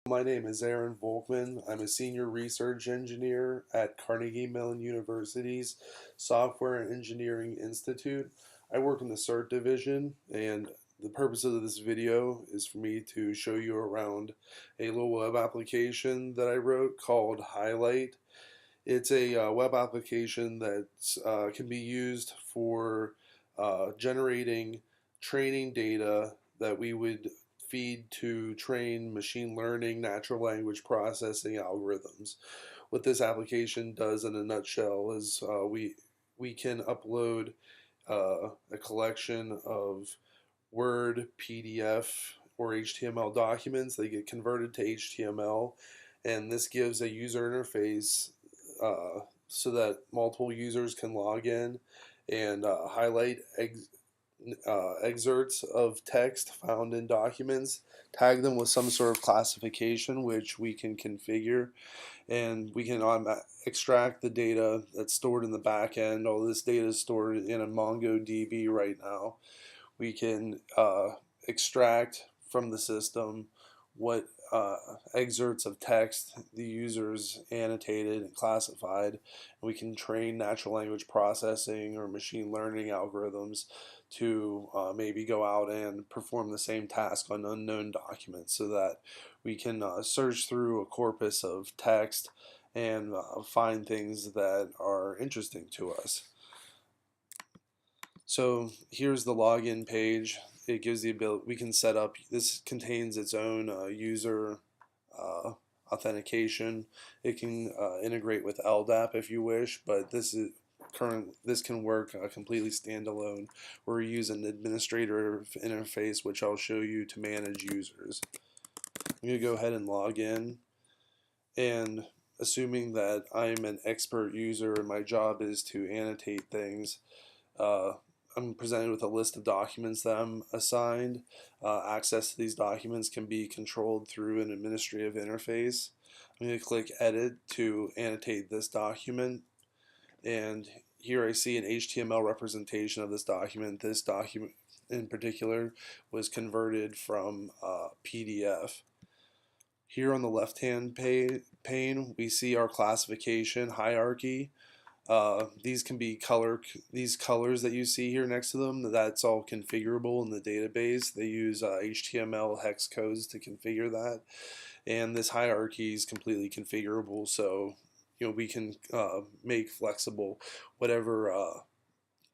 My name is Aaron Volkman. I'm a senior research engineer at Carnegie Mellon University's Software and Engineering Institute. I work in the CERT division, and the purpose of this video is for me to show you around a little web application that I wrote called Highlight. It's a web application that can be used for generating training data that we would feed to train machine learning natural language processing algorithms. What this application does in a nutshell is we can upload a collection of Word, PDF, or HTML documents. They get converted to HTML, and this gives a user interface so that multiple users can log in and highlight excerpts of text found in documents, tag them with some sort of classification which we can configure, and we can extract the data that's stored in the back end. All this data is stored in a MongoDB right now. We can extract from the system what excerpts of text the users annotated and classified. And we can train natural language processing or machine learning algorithms to maybe go out and perform the same task on unknown documents, so that we can search through a corpus of text and find things that are interesting to us. So here's the login page. It gives the ability, we can set up, this contains its own user authentication. It can integrate with LDAP if you wish, but this can work completely standalone, where we use an administrator interface, which I'll show you to manage users. I'm going to go ahead and log in, and assuming that I'm an expert user and my job is to annotate things, I'm presented with a list of documents that I'm assigned. Access to these documents can be controlled through an administrative interface. I'm going to click Edit to annotate this document, and here I see an HTML representation of this document. This document in particular was converted from PDF. Here on the left-hand pane, we see our classification hierarchy. These can be these colors that you see here next to them, that's all configurable in the database. They use HTML hex codes to configure that, and this hierarchy is completely configurable, so we can make flexible whatever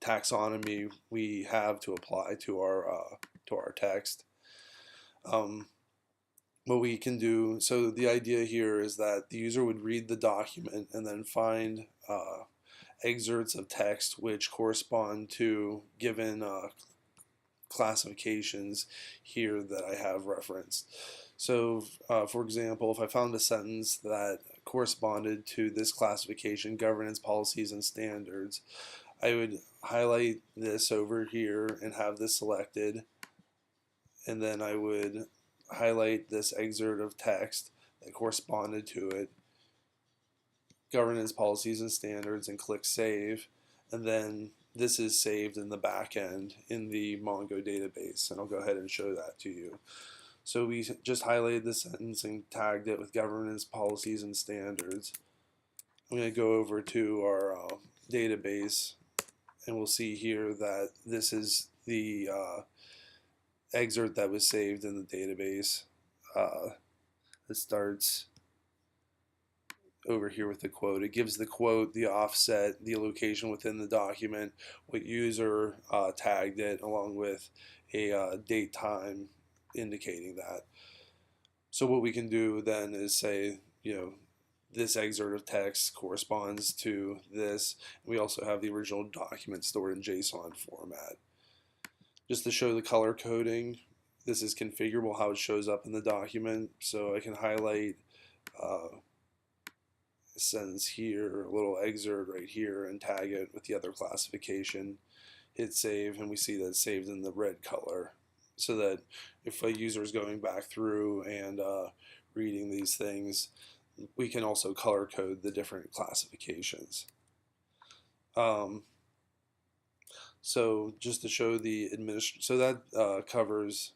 taxonomy we have to apply to our text. What we can do, so the idea here is that the user would read the document and then find excerpts of text which correspond to given classifications here that I have referenced. So for example, if I found a sentence that corresponded to this classification, governance policies and standards, I would highlight this over here and have this selected, and then I would highlight this excerpt of text that corresponded to it, governance policies and standards, and click save, and then this is saved in the back end in the Mongo database, and I'll go ahead and show that to you. So we just highlighted the sentence and tagged it with governance policies and standards. I'm going to go over to our database, and we'll see here that this is the excerpt that was saved in the database. It starts over here with the quote. It gives the quote, the offset, the location within the document, what user tagged it, along with a date time indicating that. So what we can do then is say, this excerpt of text corresponds to this. We also have the original document stored in JSON format. Just to show the color coding, this is configurable how it shows up in the document. So I can highlight a sentence here, a little excerpt right here, and tag it with the other classification. Hit save, and we see that it's saved in the red color, so that if a user is going back through and reading these things, we can also color code the different classifications. So just to show the so that covers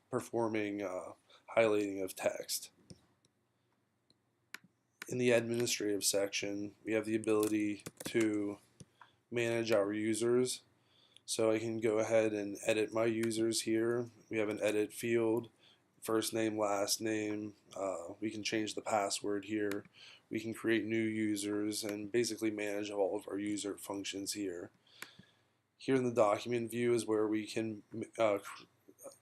performing highlighting of text. In the administrative section, we have the ability to manage our users. So I can go ahead and edit my users here. We have an edit field, first name, last name. We can change the password here. We can create new users and basically manage all of our user functions here. Here in the document view is where we can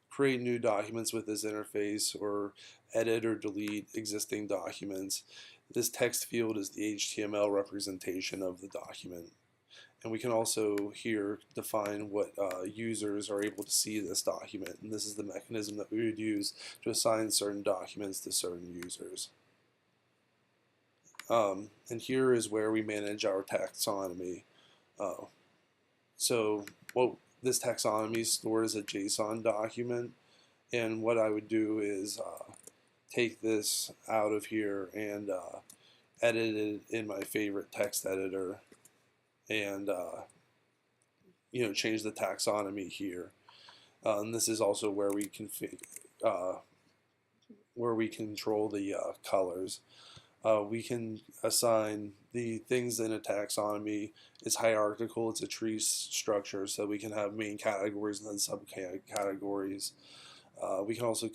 create new documents with this interface or edit or delete existing documents. This text field is the HTML representation of the document. And we can also here define what users are able to see this document, and this is the mechanism that we would use to assign certain documents to certain users. And here is where we manage our taxonomy. So this taxonomy is stored as a JSON document, and what I would do is take this out of here and edit it in my favorite text editor, and change the taxonomy here. And this is also where we control the colors. We can assign the things in a taxonomy. It's hierarchical. It's a tree structure, so we can have main categories and then subcategories. We can also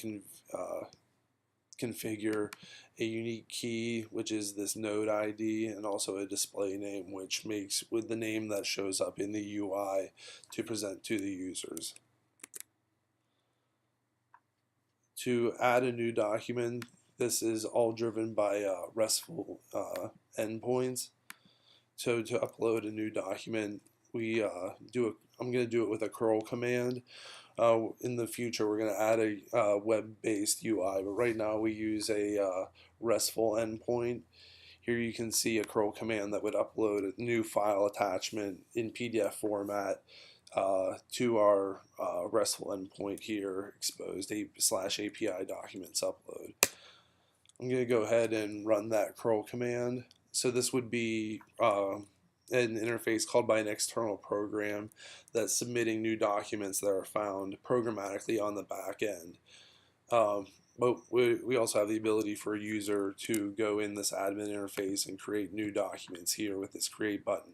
configure a unique key, which is this node ID, and also a display name, which makes with the name that shows up in the UI to present to the users. To add a new document, this is all driven by RESTful endpoints. So to upload a new document, I'm going to do it with a curl command. In the future, we're going to add a web-based UI, but right now we use a RESTful endpoint. Here you can see a curl command that would upload a new file attachment in PDF format to our RESTful endpoint here, exposed /API documents upload. I'm going to go ahead and run that curl command. So this would be an interface called by an external program that's submitting new documents that are found programmatically on the back end. But we also have the ability for a user to go in this admin interface and create new documents here with this create button.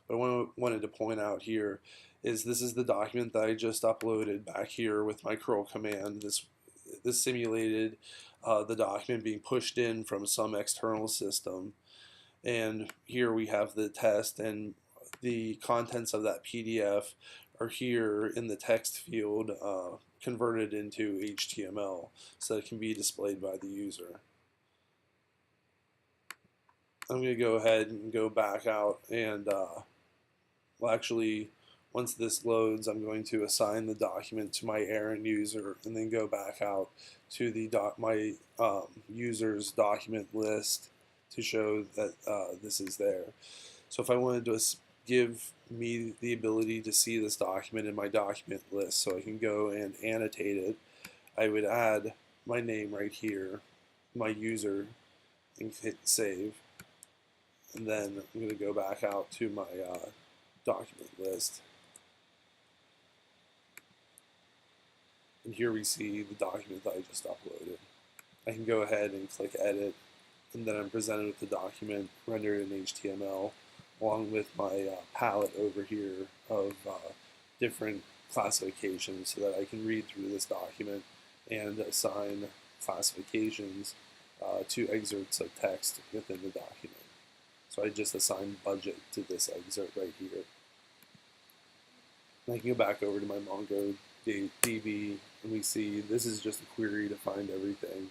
But what I wanted to point out here is this is the document that I just uploaded back here with my curl command. This simulated the document being pushed in from some external system. And here we have the test, and the contents of that PDF are here in the text field converted into HTML so that it can be displayed by the user. I'm going to go ahead and go back out and actually once this loads, I'm going to assign the document to my errand user and then go back out to the my user's document list to show that this is there. So if I wanted to give me the ability to see this document in my document list so I can go and annotate it, I would add my name right here, my user, and hit save. And then I'm going to go back out to my document list. And here we see the document that I just uploaded. I can go ahead and click edit, and then I'm presented with the document rendered in HTML along with my palette over here of different classifications so that I can read through this document and assign classifications to excerpts of text within the document. So I just assign budget to this excerpt right here. And I can go back over to my MongoDB and we see this is just a query to find everything.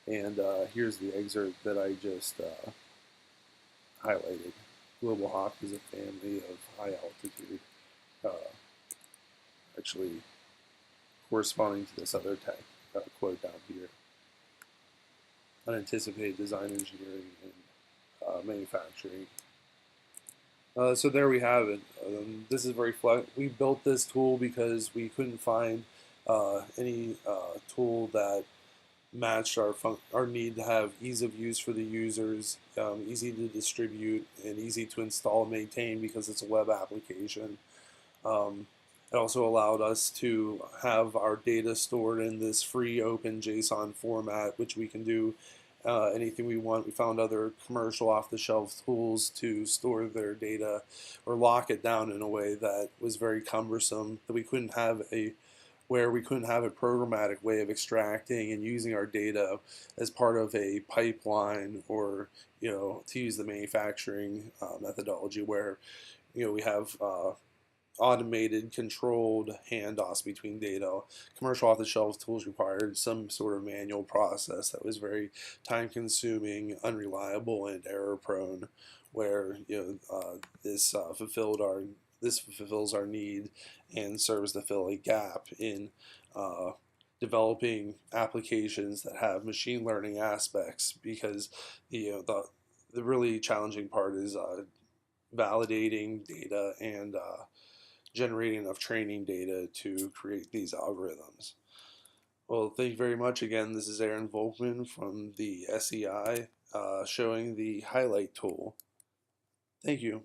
And here's the excerpt that I just highlighted. Global Hawk is a family of high altitude, actually corresponding to this other quote down here. Unanticipated design, engineering, and manufacturing. So there we have it. This is very we built this tool because we couldn't find any tool that matched our need to have ease of use for the users, easy to distribute, and easy to install and maintain because it's a web application. It also allowed us to have our data stored in this free open JSON format, which we can do anything we want. We found other commercial off-the-shelf tools to store their data or lock it down in a way that was very cumbersome, that we couldn't have a where we couldn't have a programmatic way of extracting and using our data as part of a pipeline, or to use the manufacturing methodology where we have automated, controlled handoffs between data. Commercial off-the-shelf tools required some sort of manual process that was very time-consuming, unreliable, and error-prone. Where this fulfills our need and serves to fill a gap in uh, developing applications that have machine learning aspects, because the really challenging part is validating data and generating enough training data to create these algorithms. Well, thank you very much. Again, this is Aaron Volkman from the SEI showing the highlight tool. Thank you.